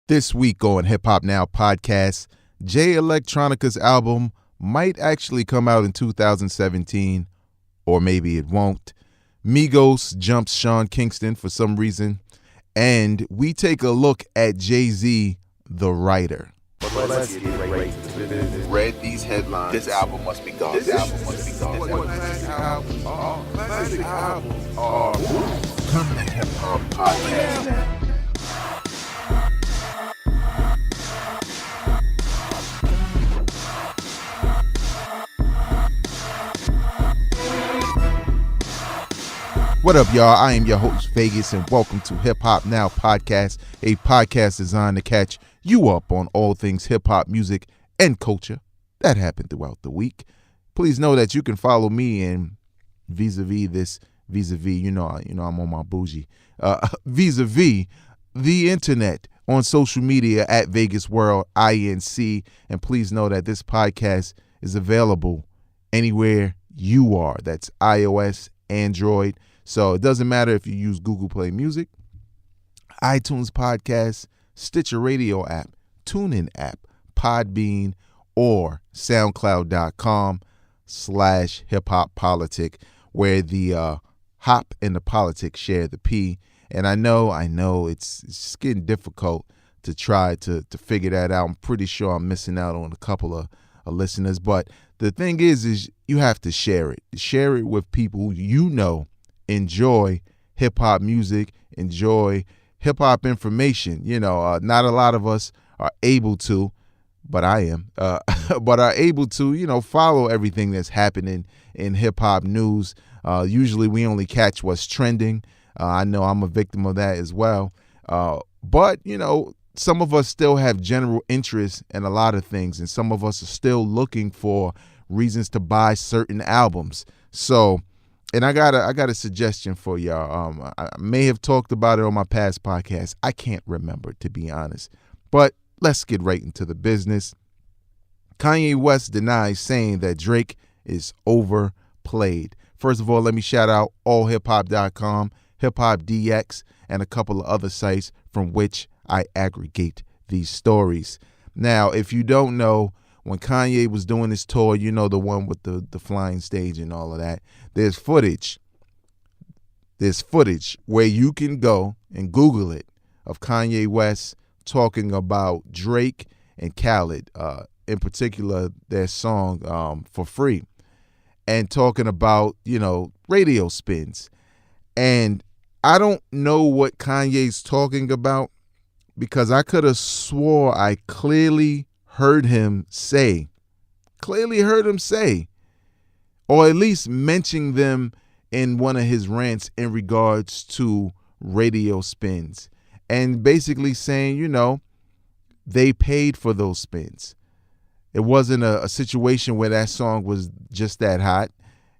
This week on Hip Hop Now podcast, Jay Electronica's album might actually come out in 2017, or maybe it won't. Migos jumps Sean Kingston for some reason, and we take a look at Jay-Z, the writer. Let's get right to the business. Read these headlines. This album must be gone. This album must be gone. Classic album. Come to Hip Hop Podcast. What up, y'all? I am your host, Vegas, and welcome to Hip Hop Now Podcast, a podcast designed to catch you up on all things hip-hop music and culture that happened throughout the week. Please know that you can follow me in vis-a-vis, you know I'm on my bougie, vis-a-vis the internet on social media at Vegas World INC, and please know that this podcast is available anywhere you are. That's iOS, Android. So it doesn't matter if you use Google Play Music, iTunes Podcasts, Stitcher Radio app, TuneIn app, Podbean, or SoundCloud.com/hiphoppolitic, where the hop and the politics share the P. And I know it's just getting difficult to try to figure that out. I'm pretty sure I'm missing out on a couple of listeners. But the thing is you have to share it. Share it with people who you know enjoy hip-hop music, enjoy hip-hop information. Not a lot of us are able to, but I am, but are able to, follow everything that's happening in hip-hop news. Usually we only catch what's trending. I know I'm a victim of that as well. But, some of us still have general interest in a lot of things, and some of us are still looking for reasons to buy certain albums. So, and I got a suggestion for y'all. I may have talked about it on my past podcast. I can't remember, to be honest. But let's get right into the business. Kanye West denies saying that Drake is overplayed. First of all, let me shout out allhiphop.com, Hip Hop DX, and a couple of other sites from which I aggregate these stories. Now, if you don't know, when Kanye was doing his tour, the one with the flying stage and all of that, there's footage where you can go and Google it of Kanye West talking about Drake and Khaled, in particular their song For Free, and talking about, radio spins. And I don't know what Kanye's talking about, because I could have swore I clearly heard him say, or at least mention them in one of his rants in regards to radio spins, and basically saying, they paid for those spins. It wasn't a situation where that song was just that hot.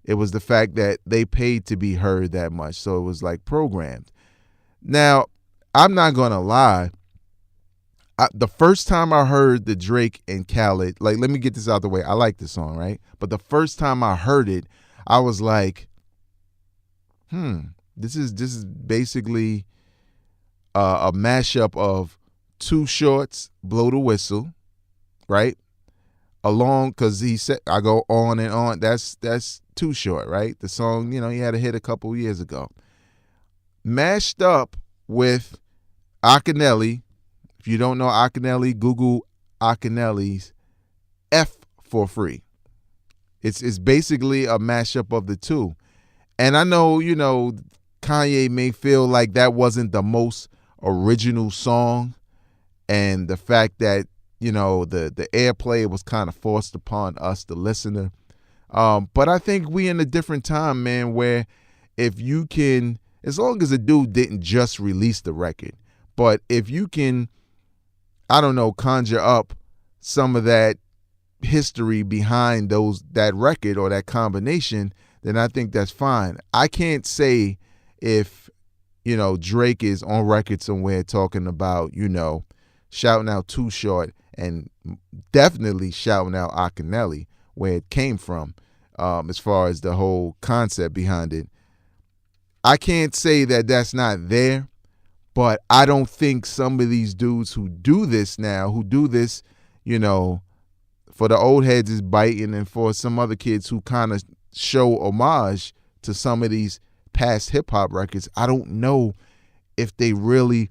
It was the fact that they paid to be heard that much. So it was like programmed. Now, I'm not going to lie. The first time I heard the Drake and Khaled, let me get this out the way. I like the song, right? But the first time I heard it, I was like, this is basically a mashup of Too Short's Blow the Whistle, right? Because he said, I go on and on. That's Too Short, right? The song, he had a hit a couple years ago. Mashed up with Akinyele. If you don't know Akinyele, Google Akinyele's F For Free. It's basically a mashup of the two. And I know, Kanye may feel like that wasn't the most original song, and the fact that, the airplay was kind of forced upon us, the listener. But I think we in a different time, man, where if you can, as long as a dude didn't just release the record, but if you can, conjure up some of that history behind that record or that combination, then I think that's fine. I can't say if, Drake is on record somewhere talking about, shouting out Too Short, and definitely shouting out Akinyele, where it came from, as far as the whole concept behind it. I can't say that that's not there, But I don't think some of these dudes who do this, you know, for the old heads is biting, and for some other kids who kind of show homage to some of these past hip hop records, I don't know if they really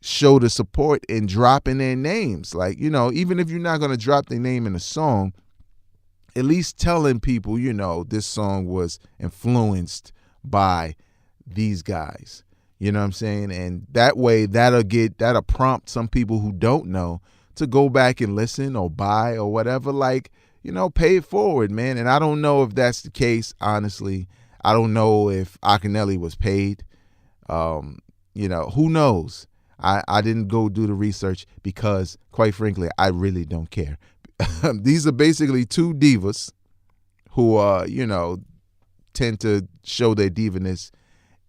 show the support in dropping their names. Like, you know, even if you're not going to drop their name in a song, at least telling people, you know, this song was influenced by these guys. You know what I'm saying? And that way that'll prompt some people who don't know to go back and listen or buy or whatever. Like, you know, pay it forward, man. And I don't know if that's the case, honestly. I don't know if Akinyele was paid. You know, who knows? I didn't go do the research because, quite frankly, I really don't care. These are basically two divas who, you know, tend to show their divaness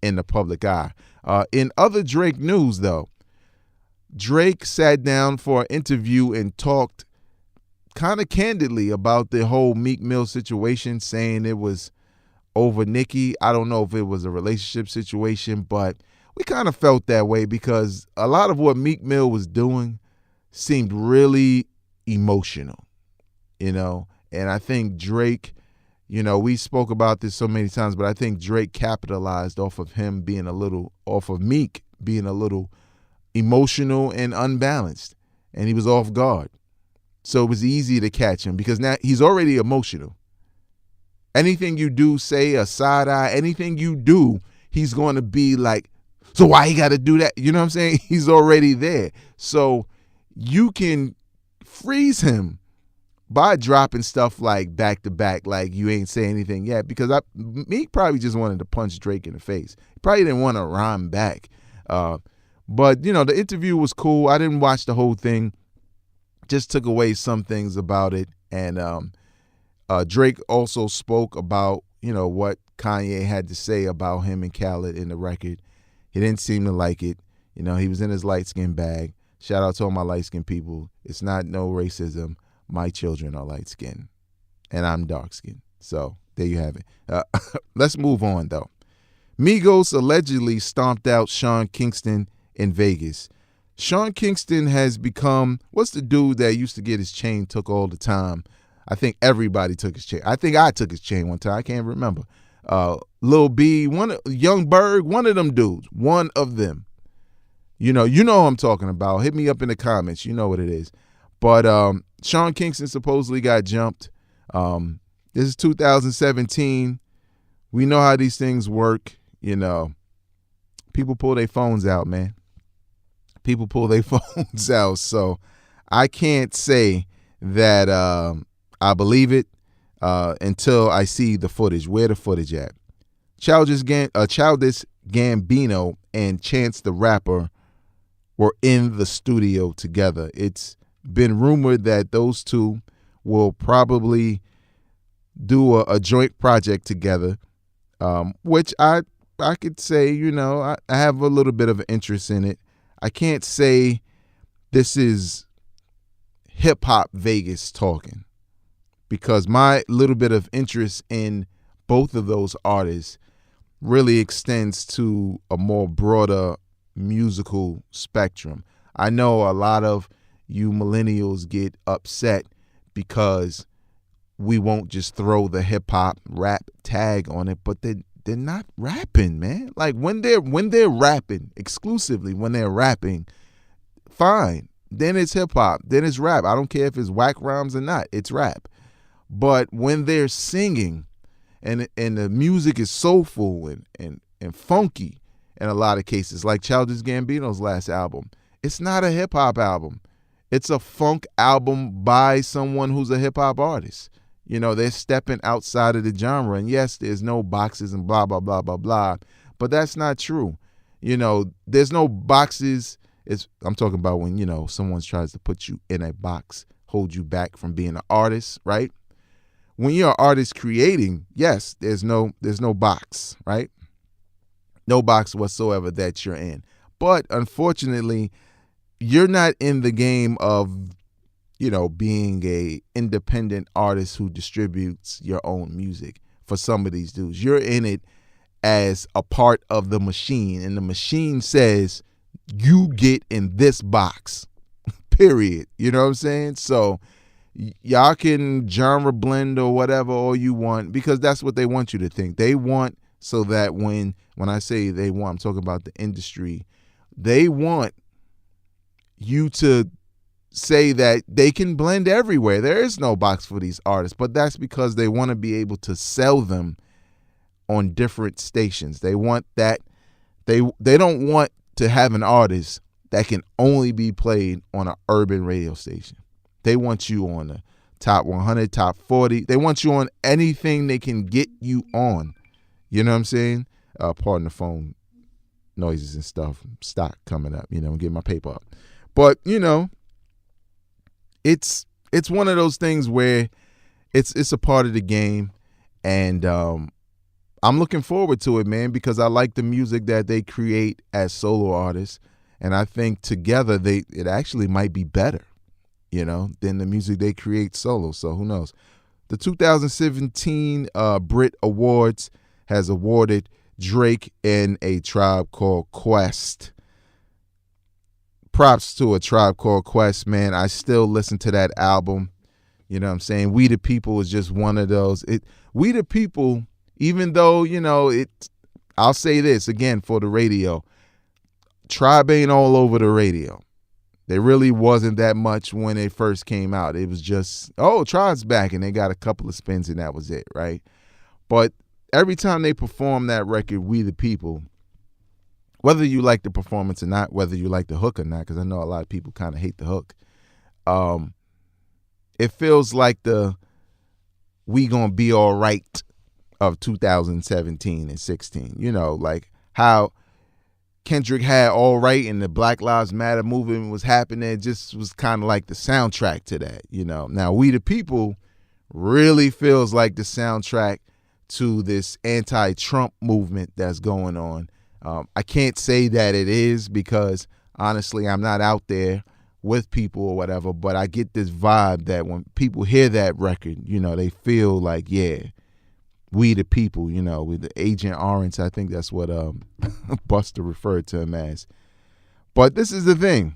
in the public eye. In other Drake news, though, Drake sat down for an interview and talked kind of candidly about the whole Meek Mill situation, saying it was over Nicki. I don't know if it was a relationship situation, but we kind of felt that way because a lot of what Meek Mill was doing seemed really emotional, you know. And I think Drake, you know, we spoke about this so many times, but I think Drake capitalized off of Meek being a little emotional and unbalanced, and he was off guard. So it was easy to catch him because now he's already emotional. Anything you do, say a side eye, anything you do, he's going to be like, so why he got to do that? You know what I'm saying? He's already there. So you can freeze him by dropping stuff like back to back, like you ain't say anything yet, because Meek probably just wanted to punch Drake in the face. He probably didn't want to rhyme back. But, you know, the interview was cool. I didn't watch the whole thing. Just took away some things about it. And Drake also spoke about, you know, what Kanye had to say about him and Khaled in the record. He didn't seem to like it. You know, he was in his light-skinned bag. Shout out to all my light-skinned people. It's not no racism. My children are light-skinned, and I'm dark-skinned. So there you have it. Let's move on, though. Migos allegedly stomped out Sean Kingston in Vegas. Sean Kingston has become, what's the dude that used to get his chain took all the time? I think everybody took his chain. I think I took his chain one time. I can't remember. Lil B, Young Berg, one of them dudes. One of them. You know who I'm talking about. Hit me up in the comments. You know what it is. But Sean Kingston supposedly got jumped. This is 2017. We know how these things work. You know, people pull their phones out, man. People pull their phones out. So I can't say that I believe it until I see the footage. Where the footage at? Childish Gambino and Chance the Rapper were in the studio together. It's been rumored that those two will probably do a joint project together, which I could say, you know, I have a little bit of an interest in it. I can't say this is hip-hop Vegas talking, because my little bit of interest in both of those artists really extends to a more broader musical spectrum. I know a lot of you millennials get upset because we won't just throw the hip-hop rap tag on it, but they're not rapping, man. Like when they're rapping exclusively, when they're rapping, fine. Then it's hip-hop, then it's rap. I don't care if it's whack rhymes or not, it's rap. But when they're singing and the music is soulful and funky in a lot of cases, like Childish Gambino's last album, it's not a hip-hop album. It's a funk album by someone who's a hip-hop artist. You know, they're stepping outside of the genre. And yes, there's no boxes and blah, blah, blah, blah, blah. But that's not true. You know, there's no boxes. I'm talking about when, you know, someone tries to put you in a box, hold you back from being an artist, right? When you're an artist creating, yes, there's no box, right? No box whatsoever that you're in. But unfortunately, you're not in the game of, you know, being a independent artist who distributes your own music. For some of these dudes, you're in it as a part of the machine, and the machine says you get in this box, period. You know what I'm saying? So y'all can genre blend or whatever all you want, because that's what they want you to think. They want, so that when I say they want, I'm talking about the industry. They want you to say that they can blend everywhere. There is no box for these artists, but that's because they want to be able to sell them on different stations. They want that. They don't want to have an artist that can only be played on an urban radio station. They want you on the top 100, top 40. They want you on anything they can get you on. You know what I'm saying? Pardon the phone noises and stuff. Stock coming up. I'm getting my paper up. But, it's one of those things where it's a part of the game. And I'm looking forward to it, man, because I like the music that they create as solo artists. And I think together it actually might be better, than the music they create solo. So who knows? The 2017 Brit Awards has awarded Drake and A Tribe Called Quest. Props to A Tribe Called Quest, man. I still listen to that album. You know what I'm saying? We the People is just one of those. We the People, even though, I'll say this again for the radio. Tribe ain't all over the radio. There really wasn't that much when they first came out. It was just, Tribe's back, and they got a couple of spins, and that was it, right? But every time they perform that record, We the People, whether you like the performance or not, whether you like the hook or not, because I know a lot of people kind of hate the hook, it feels like the We Gonna Be All Right of 2017 and 16. Like how Kendrick had All Right and the Black Lives Matter movement was happening. It just was kind of like the soundtrack to that, Now, We the People really feels like the soundtrack to this anti-Trump movement that's going on. I can't say that it is because, honestly, I'm not out there with people or whatever, but I get this vibe that when people hear that record, they feel like, yeah, We the People, with the Agent Orange. I think that's what Buster referred to him as. But this is the thing.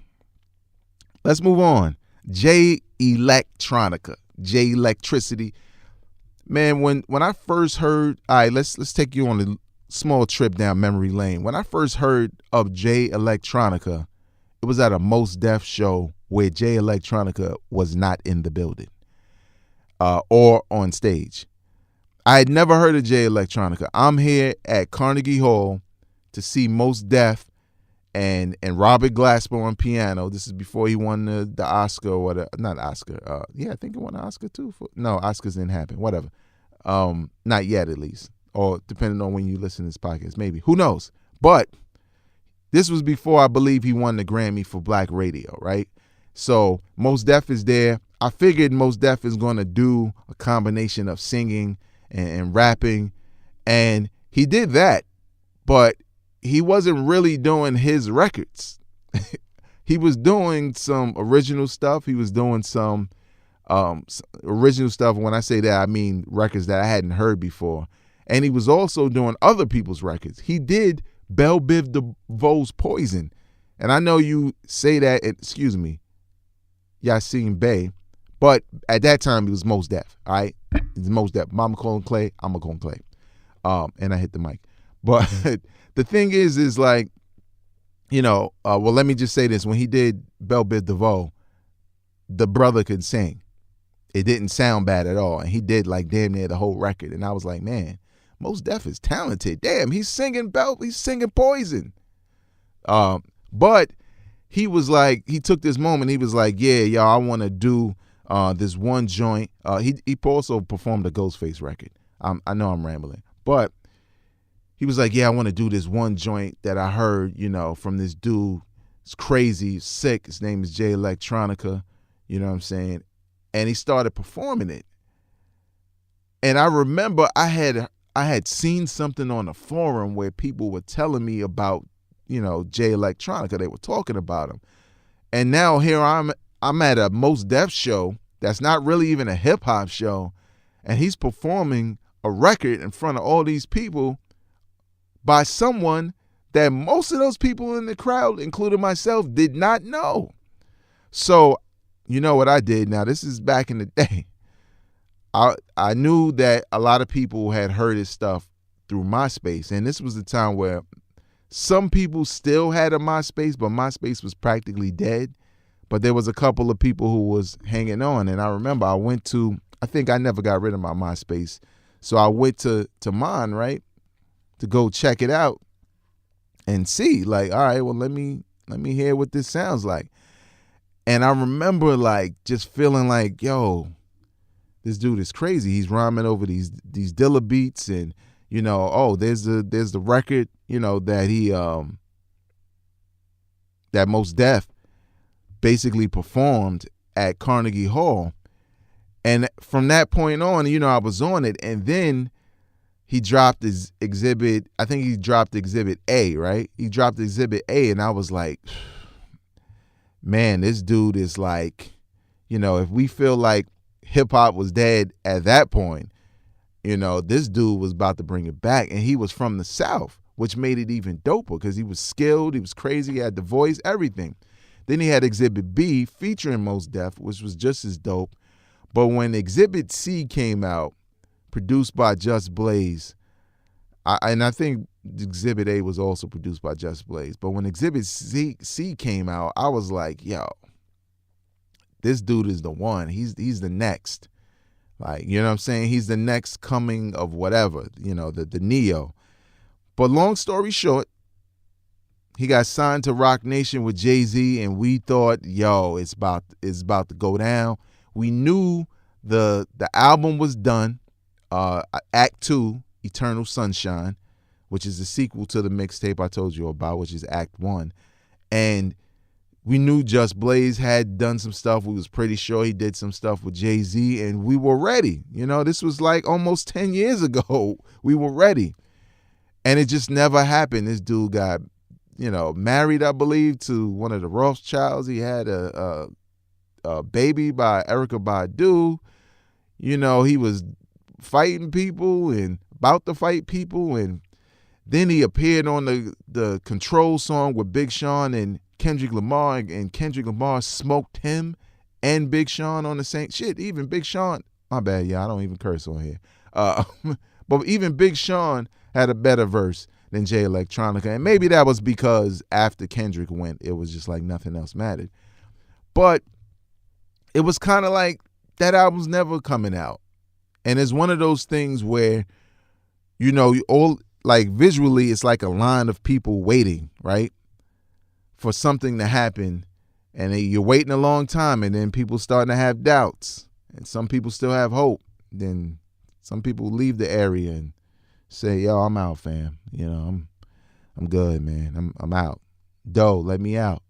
Let's move on. Jay Electronica, Jay Electricity. Man, when I first heard, all right, let's take you on a small trip down memory lane. When I first heard of Jay Electronica, it was at a Mos Def show where Jay Electronica was not in the building or on stage. I had never heard of Jay Electronica. I'm here at Carnegie Hall to see Mos Def and Robert Glasper on piano. This is before he won the Oscar or whatever. Not Oscar. I think he won an Oscar too. No, Oscars didn't happen. Whatever. Not yet, at least. Or depending on when you listen to this podcast, maybe. Who knows? But this was before I believe he won the Grammy for Black Radio, right? So Mos Def is there. I figured Mos Def is going to do a combination of singing and rapping, and he did that, but he wasn't really doing his records. He was doing some original stuff. He was doing some original stuff. When I say that, I mean records that I hadn't heard before. And he was also doing other people's records. He did Belle Biv DeVoe's Poison. And I know you say that, excuse me, Yasin Bey, but at that time he was Mos Def, all right? He's Mos Def. Mama calling Clay, I'm going to call him Clay. And I hit the mic. But the thing is like, well, let me just say this. When he did Belle Biv DeVoe, the brother could sing. It didn't sound bad at all. And he did like damn near the whole record. And I was like, man, Mos Def is talented. Damn, he's singing Poison. But he was like, he took this moment. He was like, yeah, y'all, I want to do this one joint. He also performed a Ghostface record. I know I'm rambling. But he was like, yeah, I want to do this one joint that I heard, from this dude. It's crazy, sick. His name is Jay Electronica. You know what I'm saying? And he started performing it. And I remember I had seen something on a forum where people were telling me about, Jay Electronica. They were talking about him. And now here I'm at a Mos Def show that's not really even a hip hop show. And he's performing a record in front of all these people by someone that most of those people in the crowd, including myself, did not know. So, you know what I did? Now, this is back in the day. I knew that a lot of people had heard his stuff through MySpace, and this was the time where some people still had a MySpace, but MySpace was practically dead. But there was a couple of people who was hanging on, and I remember I think I never got rid of my MySpace, so I went to mine, right, to go check it out and see, like, all right, well, let me hear what this sounds like. And I remember like just feeling like, yo, this dude is crazy. He's rhyming over these Dilla beats, and you know, oh, there's the record, you know, that he that Mos Def basically performed at Carnegie Hall. And from that point on, you know, I was on it. And then he dropped his exhibit. I think he dropped exhibit A, right? He dropped exhibit A, and I was like, man, this dude is like, you know, if we feel like hip hop was dead at that point, you know, this dude was about to bring it back. And he was from the South, which made it even doper because he was skilled, he was crazy, he had the voice, everything. Then he had exhibit B featuring Mos Def, which was just as dope. But when exhibit C came out, produced by Just Blaze, and I think exhibit A was also produced by Just Blaze, but when exhibit C came out, I was like, yo, this dude is the one. He's the next. Like, you know what I'm saying? He's the next coming of whatever, you know, the Neo. But long story short, he got signed to Roc Nation with Jay-Z, and we thought, yo, it's about to go down. We knew the album was done. Act 2, Eternal Sunshine, which is the sequel to the mixtape I told you about, which is Act 1. And we knew Just Blaze had done some stuff. We was pretty sure he did some stuff with Jay-Z, and we were ready. You know, this was like almost 10 years ago. We were ready. And it just never happened. This dude got, you know, married, I believe, to one of the Rothschilds. He had a baby by Erykah Badu. You know, he was fighting people and about to fight people. And then he appeared on the Control song with Big Sean and Kendrick Lamar, and Kendrick Lamar smoked him and Big Sean on the same shit. Even Big Sean, my bad, yeah, I don't even curse on here. But even Big Sean had a better verse than Jay Electronica. And maybe that was because after Kendrick went, it was just like nothing else mattered. But it was kind of like that album's never coming out. And it's one of those things where, you know, all like visually, it's like a line of people waiting, right, for something to happen. And you're waiting a long time, and then people starting to have doubts. And some people still have hope. Then some people leave the area and say, yo, I'm out, fam. You know, I'm good, man. I'm out. Doe, let me out.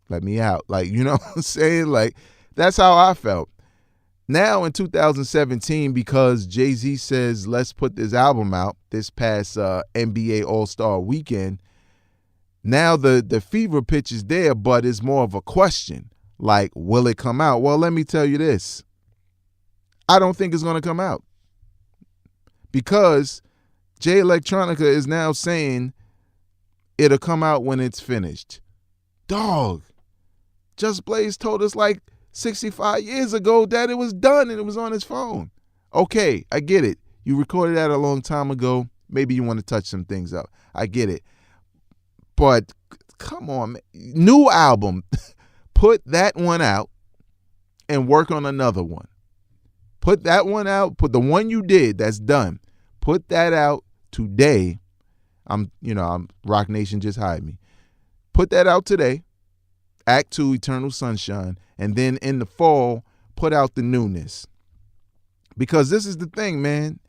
Let me out. Like, you know what I'm saying? Like, that's how I felt. Now in 2017, because Jay-Z says, let's put this album out this past NBA All-Star weekend, now the fever pitch is there, but it's more of a question. Like, will it come out? Well, let me tell you this. I don't think it's going to come out. Because Jay Electronica is now saying it'll come out when it's finished. Dog, Just Blaze told us like 65 years ago that it was done and it was on his phone. Okay, I get it. You recorded that a long time ago. Maybe you want to touch some things up. I get it. But come on, man. New album. Put that one out and work on another one. Put that one out. Put the one you did that's done. Put that out today. I'm Roc Nation just hired me. Put that out today. Act 2, Eternal Sunshine. And then in the fall, put out the newness. Because this is the thing, man.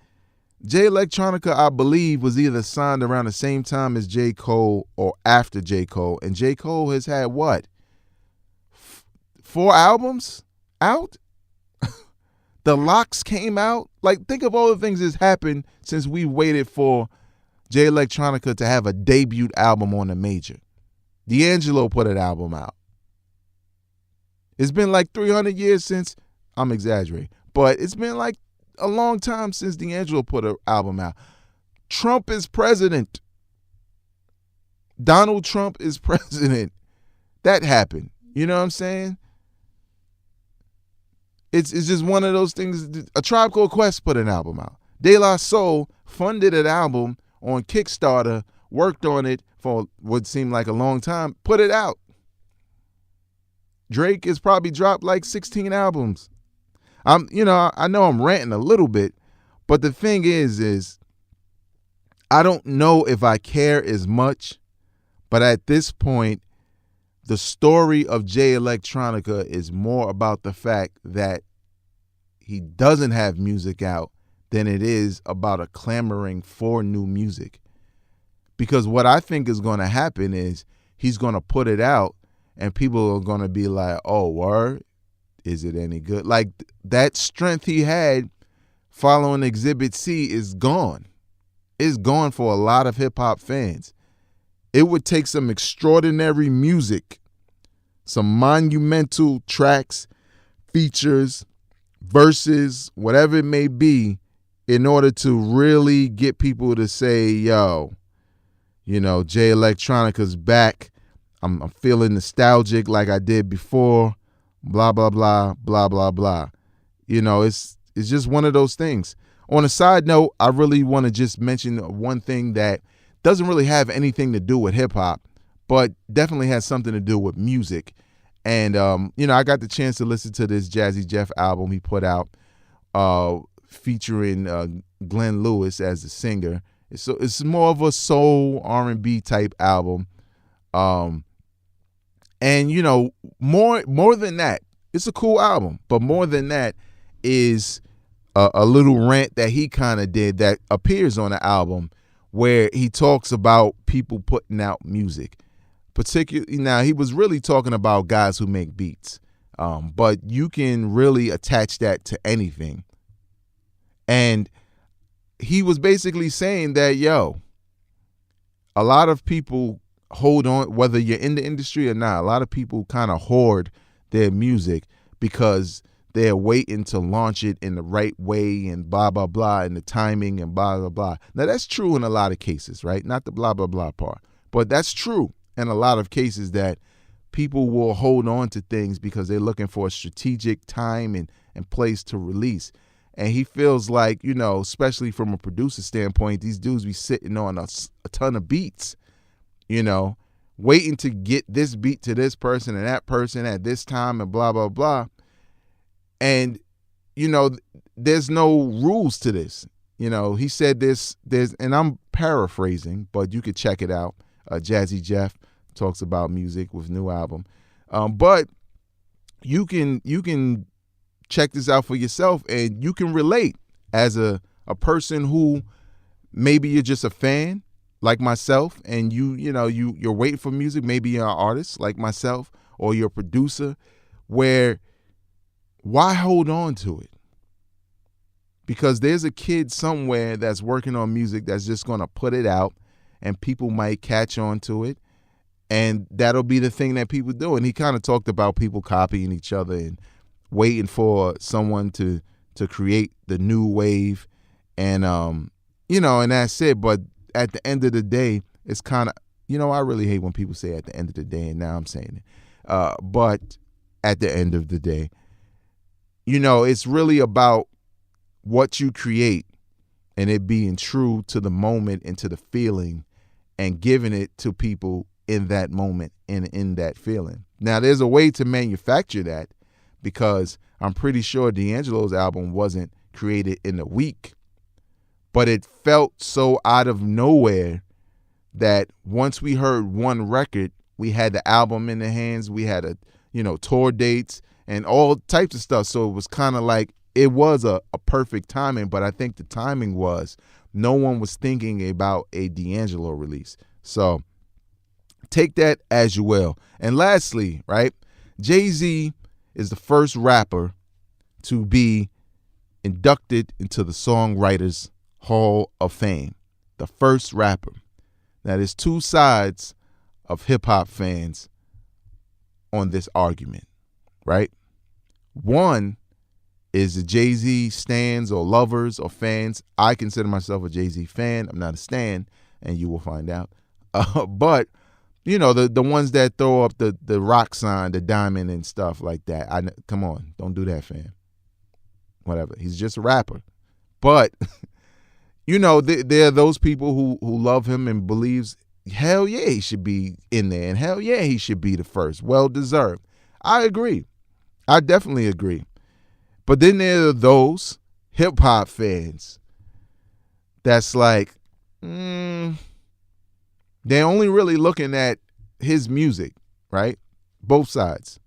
Jay Electronica, I believe, was either signed around the same time as J. Cole or after J. Cole. And J. Cole has had what? 4 albums out? The Locks came out. Like, think of all the things that's happened since we waited for Jay Electronica to have a debut album on a major. D'Angelo put an album out. It's been like 300 years since, I'm exaggerating, but it's been like a long time since D'Angelo put an album out. Trump is president. Donald Trump is president. That happened. You know what I'm saying? It's just one of those things. A Tribe Called Quest put an album out. De La Soul funded an album on Kickstarter, worked on it for what seemed like a long time, put it out. Drake has probably dropped like 16 albums. I know I'm ranting a little bit, but the thing is I don't know if I care as much, but at this point, the story of Jay Electronica is more about the fact that he doesn't have music out than it is about a clamoring for new music. Because what I think is going to happen is he's going to put it out and people are going to be like, oh, word? Is it any good? Like that strength he had following Exhibit C is gone. It's gone for a lot of hip hop fans. It would take some extraordinary music, some monumental tracks, features, verses, whatever it may be, in order to really get people to say, yo, Jay Electronica's back. I'm feeling nostalgic like I did before, blah, blah, blah, blah, blah, blah. It's just one of those things. On a side note, I really want to just mention one thing that doesn't really have anything to do with hip hop, but definitely has something to do with music. And, I got the chance to listen to this Jazzy Jeff album he put out featuring Glenn Lewis as the singer. It's more of a soul R&B type album. And, more than that, it's a cool album. But more than that is a little rant that he kind of did that appears on the album where he talks about people putting out music. Particularly, now he was really talking about guys who make beats. But you can really attach that to anything. And he was basically saying that, a lot of people hold on, whether you're in the industry or not, a lot of people kind of hoard their music because they're waiting to launch it in the right way and blah, blah, blah, and the timing and blah, blah, blah. Now, that's true in a lot of cases, right? Not the blah, blah, blah part. But that's true in a lot of cases that people will hold on to things because they're looking for a strategic time and place to release. And he feels like, especially from a producer standpoint, these dudes be sitting on a ton of beats, waiting to get this beat to this person and that person at this time and blah, blah, blah. And, there's no rules to this. He said there's, and I'm paraphrasing, but you could check it out. Jazzy Jeff talks about music with new album. But you can check this out for yourself and you can relate as a person who maybe you're just a fan like myself and you're waiting for music. Maybe you're an artist like myself or you're a producer where why hold on to it? Because there's a kid somewhere that's working on music that's just going to put it out and people might catch on to it. And that'll be the thing that people do. And he kind of talked about people copying each other and waiting for someone to create the new wave. And, and that's it. But at the end of the day, it's kind of, I really hate when people say at the end of the day, and now I'm saying it. But at the end of the day, it's really about what you create and it being true to the moment and to the feeling and giving it to people in that moment and in that feeling. Now, there's a way to manufacture that because I'm pretty sure D'Angelo's album wasn't created in a week, but it felt so out of nowhere that once we heard one record, we had the album in the hands, we had tour dates and all types of stuff. So it was kind of like it was a perfect timing, but I think the timing was no one was thinking about a D'Angelo release. So take that as you will. And lastly, right, Jay-Z is the first rapper to be inducted into the Songwriters Hall of Fame. The first rapper. Now, there's two sides of hip-hop fans on this argument, right? One is the Jay-Z stans or lovers or fans. I consider myself a Jay-Z fan. I'm not a stan, and you will find out. But You know, the ones that throw up the rock sign, the diamond and stuff like that. Come on, don't do that, fam. Whatever. He's just a rapper. But, you know, there are those people who love him and believes, hell yeah, he should be in there. And hell yeah, he should be the first. Well deserved. I agree. I definitely agree. But then there are those hip-hop fans that's like, they're only really looking at his music, right? Both sides.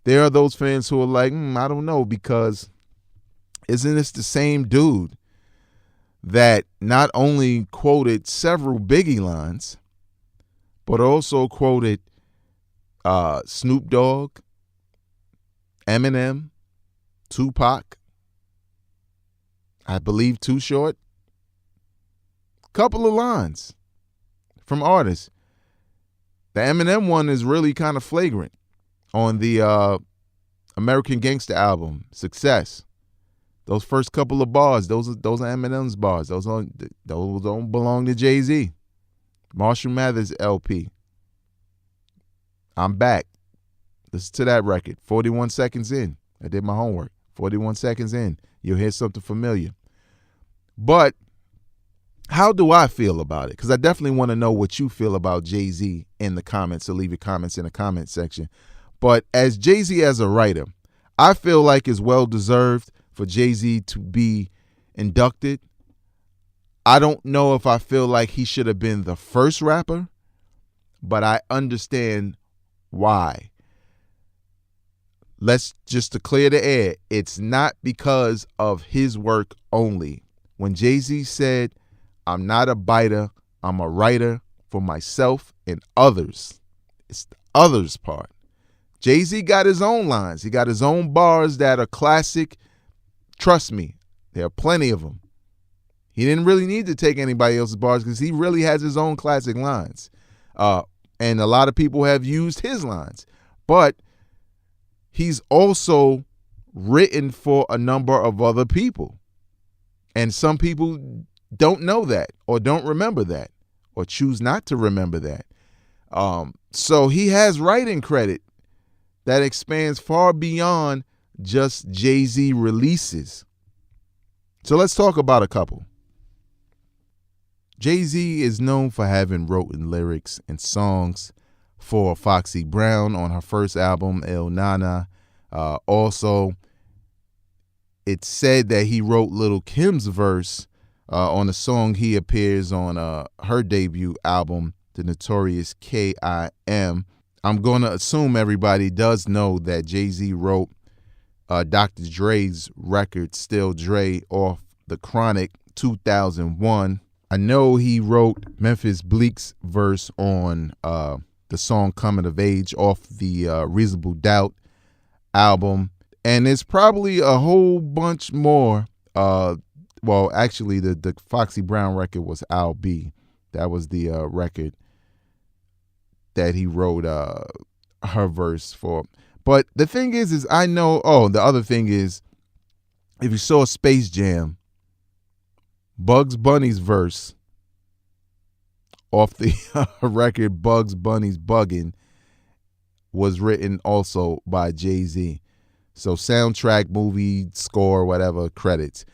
There are those fans who are like, I don't know, because isn't this the same dude that not only quoted several Biggie lines, but also quoted Snoop Dogg, Eminem, Tupac, I believe Too Short, couple of lines from artists. The Eminem one is really kind of flagrant on the American Gangster album, Success. Those first couple of bars, those are Eminem's bars. Those don't belong to Jay-Z. Marshall Mathers LP. I'm back. Listen to that record. 41 seconds in. I did my homework. 41 seconds in. You'll hear something familiar. But how do I feel about it? Because I definitely want to know what you feel about Jay-Z in the comments. So leave your comments in the comment section. But as Jay-Z as a writer, I feel like it's well-deserved for Jay-Z to be inducted. I don't know if I feel like he should have been the first rapper, but I understand why. Let's just to clear the air, it's not because of his work only. When Jay-Z said, I'm not a biter, I'm a writer for myself and others, it's the others part. Jay-Z got his own lines. He got his own bars that are classic. Trust me, there are plenty of them. He didn't really need to take anybody else's bars because he really has his own classic lines. And a lot of people have used his lines. But he's also written for a number of other people. And some people don't know that or don't remember that or choose not to remember that. So he has writing credit that expands far beyond just Jay-Z releases. So let's talk about a couple. Jay-Z is known for having written lyrics and songs for Foxy Brown on her first album, El Nana. Also, it's said that he wrote Lil' Kim's verse on a song he appears on her debut album, The Notorious K.I.M. I'm going to assume everybody does know that Jay-Z wrote Dr. Dre's record, Still Dre, off The Chronic 2001. I know he wrote Memphis Bleek's verse on the song Coming of Age off the Reasonable Doubt album. And there's probably a whole bunch more. Well, actually, the Foxy Brown record was Al B. That was the record that he wrote her verse for. But the thing is I know, the other thing is, if you saw Space Jam, Bugs Bunny's verse off the record Bugs Bunny's Buggin' was written also by Jay-Z. So soundtrack, movie, score, whatever, credits.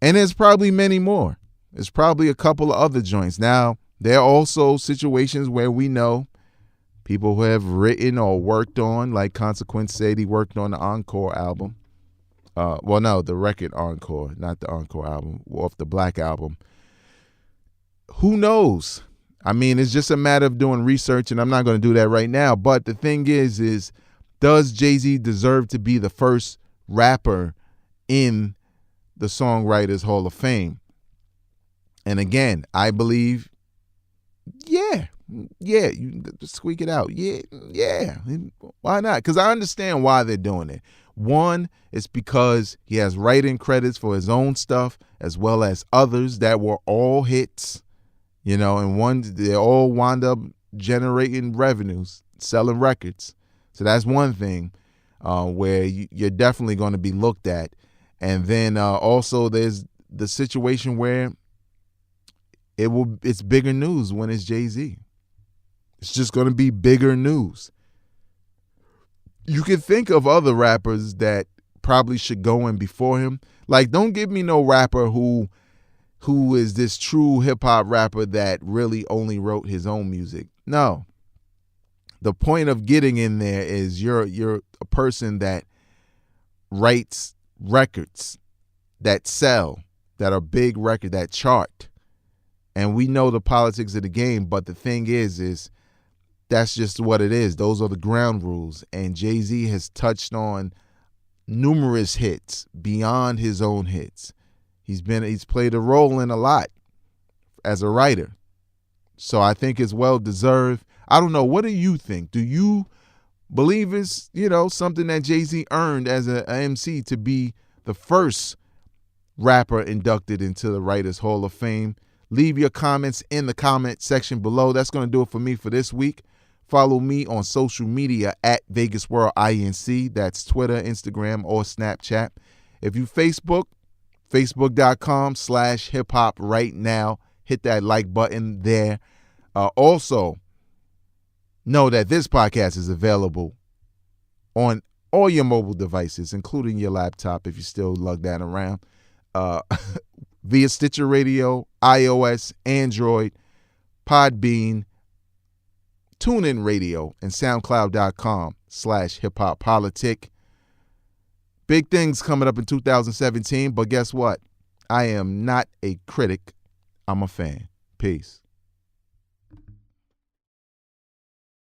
And there's probably many more. There's probably a couple of other joints. Now, there are also situations where we know people who have written or worked on, like Consequence said he worked on the Encore album. The record Encore, not the Encore album, off the Black album. Who knows? I mean, it's just a matter of doing research, and I'm not going to do that right now. But the thing is does Jay-Z deserve to be the first rapper in the Songwriters Hall of Fame? And again, I believe, yeah, you squeak it out. Yeah. Why not? Because I understand why they're doing it. One, it's because he has writing credits for his own stuff as well as others that were all hits, and they all wound up generating revenues, selling records. So that's one thing where you're definitely going to be looked at. And then also there's the situation where it's bigger news when it's Jay-Z. It's just going to be bigger news. You can think of other rappers that probably should go in before him. Like, don't give me no rapper who is this true hip-hop rapper that really only wrote his own music. No. The point of getting in there is you're a person that writes records that sell, that are big record, that chart. And we know the politics of the game, but the thing is that's just what it is. Those are the ground rules. And Jay-Z has touched on numerous hits beyond his own hits. He's played a role in a lot as a writer. So I think it's well deserved. I don't know. What do you think? Do you believe it's, something that Jay-Z earned as an MC to be the first rapper inducted into the Writers Hall of Fame? Leave your comments in the comment section below. That's going to do it for me for this week. Follow me on social media at Vegas World INC. That's Twitter, Instagram, or Snapchat. If you Facebook, facebook.com/hiphop right now. Hit that like button there. Also, know that this podcast is available on all your mobile devices, including your laptop if you still lug that around, via Stitcher Radio, iOS, Android, Podbean, TuneIn Radio, and SoundCloud.com/hiphoppolitic. Big things coming up in 2017, but guess what? I am not a critic. I'm a fan. Peace.